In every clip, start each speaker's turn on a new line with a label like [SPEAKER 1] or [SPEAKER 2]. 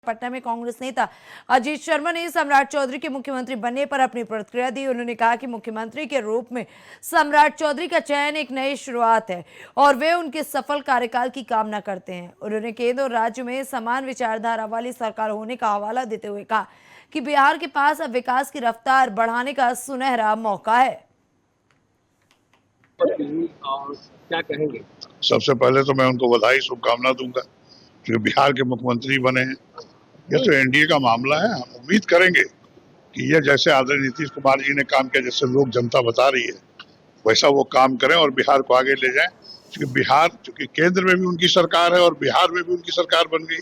[SPEAKER 1] पटना में कांग्रेस नेता अजीत शर्मा ने सम्राट चौधरी के मुख्यमंत्री बनने पर अपनी प्रतिक्रिया दी। उन्होंने कहा कि मुख्यमंत्री के रूप में सम्राट चौधरी का चयन एक नई शुरुआत है और वे उनके सफल कार्यकाल की कामना करते हैं। उन्होंने केंद्र और राज्य में समान विचारधारा वाली सरकार होने का हवाला देते हुए कहा कि बिहार के पास अब विकास की रफ्तार बढ़ाने का सुनहरा मौका है।
[SPEAKER 2] क्या कहेंगे?
[SPEAKER 3] सबसे पहले तो मैं उनको बधाई शुभकामना दूंगा जो बिहार के मुख्यमंत्री बने हैं। ये तो एनडीए का मामला है। हम उम्मीद करेंगे कि ये जैसे आदरणीय नीतीश कुमार जी ने काम किया, जैसे लोग जनता बता रही है, वैसा वो काम करें और बिहार को आगे ले जाएं। क्योंकि बिहार चूंकि केंद्र में भी उनकी सरकार है और बिहार में भी उनकी सरकार बन गई,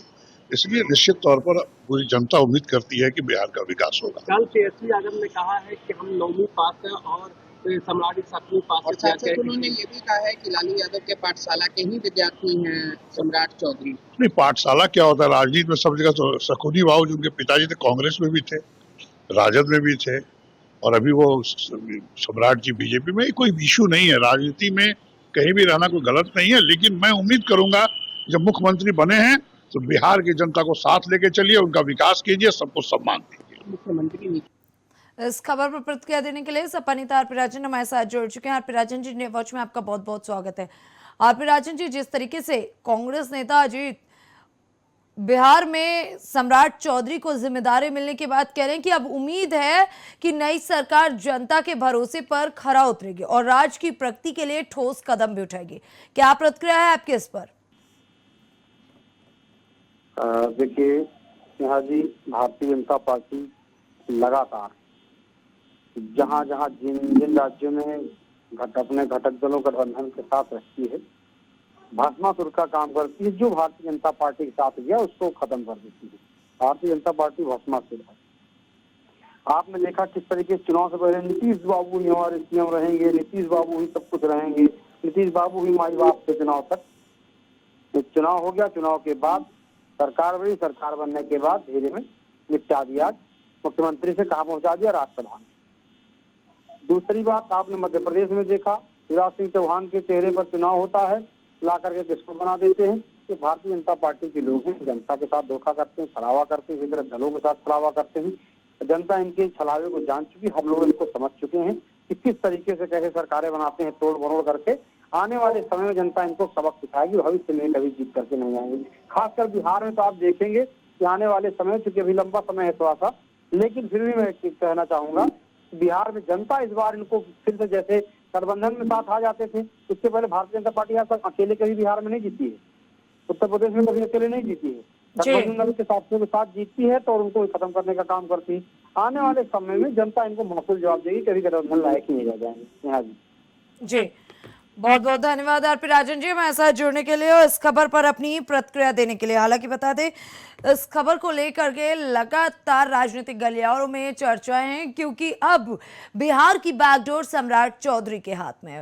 [SPEAKER 3] इसलिए निश्चित तौर पर पूरी जनता उम्मीद करती है कि बिहार का विकास होगा।
[SPEAKER 2] कल तेजस्वी यादव ने कहा है कि हम 9वीं पास हैं और सम्राट 7वीं पास
[SPEAKER 4] और साथ साथ उन्होंने ये भी कहा है कि लालू यादव के पाठशाला के ही विद्यार्थी हैं सम्राट चौधरी।
[SPEAKER 3] नहीं, पाठशाला क्या होता है? राजनीति में सब जगह तो शकुनी बाबू जो उनके पिताजी थे कांग्रेस में भी थे, राजद में भी थे और अभी वो सम्राट जी बीजेपी में। कोई इशू नहीं है, राजनीति में कहीं भी रहना कोई गलत नहीं है। लेकिन मैं उम्मीद करूंगा जब मुख्यमंत्री बने हैं तो बिहार की जनता को साथ लेके चलिए, उनका विकास कीजिए, सबको सम्मान दीजिए।
[SPEAKER 4] मुख्यमंत्री
[SPEAKER 1] इस खबर पर प्रतिक्रिया देने के लिए सपा नेता आरपी राजन हमारे साथ जुड़ चुके हैं। RP Rajan ji, news watch में आपका बहुत बहुत स्वागत है। आरपी राजन जी, जिस तरीके से कांग्रेस नेता अजीत बिहार में सम्राट चौधरी को जिम्मेदारी मिलने के बाद कह रहे हैं कि अब उम्मीद है कि नई सरकार जनता के भरोसे पर खरा उतरेगी और राज्य की प्रगति के लिए ठोस कदम भी उठाएगी, क्या प्रतिक्रिया है आपके इस पर?
[SPEAKER 5] देखिए यहाँ जी, भारतीय जनता पार्टी लगातार जहाँ जहाँ जिन जिन राज्यों में अपने घटक दलों गठबंधन के साथ रहती है, भस्मासुर का काम करती है। जो भारतीय जनता पार्टी के साथ गया उसको खत्म कर देती है। भारतीय जनता पार्टी भस्मासुर है। आपने देखा किस तरीके से चुनाव से पहले नीतीश बाबू ही हमारे सीएम रहेंगे, नीतीश बाबू ही सब कुछ रहेंगे, नीतीश बाबू ही माई बाप से चुनाव तक। तो चुनाव हो गया, चुनाव के बाद सरकार बनी, सरकार बनने के बाद धीरे में निपटा दिया, मुख्यमंत्री से कहा पहुंचा दिया राष्ट्रप्रधान। दूसरी बात आपने मध्य प्रदेश में देखा, शिवराज सिंह चौहान के चेहरे पर चुनाव होता है, ला करके किसको बना देते हैं कि भारतीय जनता पार्टी के लोग हैं, जनता के साथ धोखा करते हैं, छलावा करते हैं, इधर दलों के साथ छलावा करते हैं। जनता इनके छलावे को जान चुकी, हम लोग इनको समझ चुके हैं कि किस तरीके से कैसे सरकारें बनाते हैं तोड़ मरोड़ करके। आने वाले समय में जनता इनको सबक सिखाएगी, भविष्य में कभी जीत करके नहीं आएंगे। खासकर बिहार में तो आप देखेंगे कि आने वाले समय, चूंकि अभी लंबा समय है थोड़ा सा, लेकिन फिर भी मैं कहना चाहूंगा बिहार में जनता इस बार इनको फिर से, जैसे गठबंधन में साथ आ जाते थे, इससे पहले भारतीय जनता पार्टी यहाँ अकेले कभी बिहार में नहीं जीती है, उत्तर प्रदेश में कभी अकेले नहीं जीती है, गठबंधन के साथियों के साथ जीतती है तो उनको खत्म करने का काम करती है। आने वाले समय में जनता इनको माकूल जवाब देगी, कभी गठबंधन लायक ही नहीं रह जाएंगे। हाँ
[SPEAKER 1] जी, बहुत बहुत धन्यवाद आरपी राजन जी हमारे साथ जुड़ने के लिए और इस खबर पर अपनी प्रतिक्रिया देने के लिए। हालांकि बता दें, इस खबर को लेकर के लगातार राजनीतिक गलियारों में चर्चाएं हैं क्योंकि अब बिहार की बैकडोर सम्राट चौधरी के हाथ में है।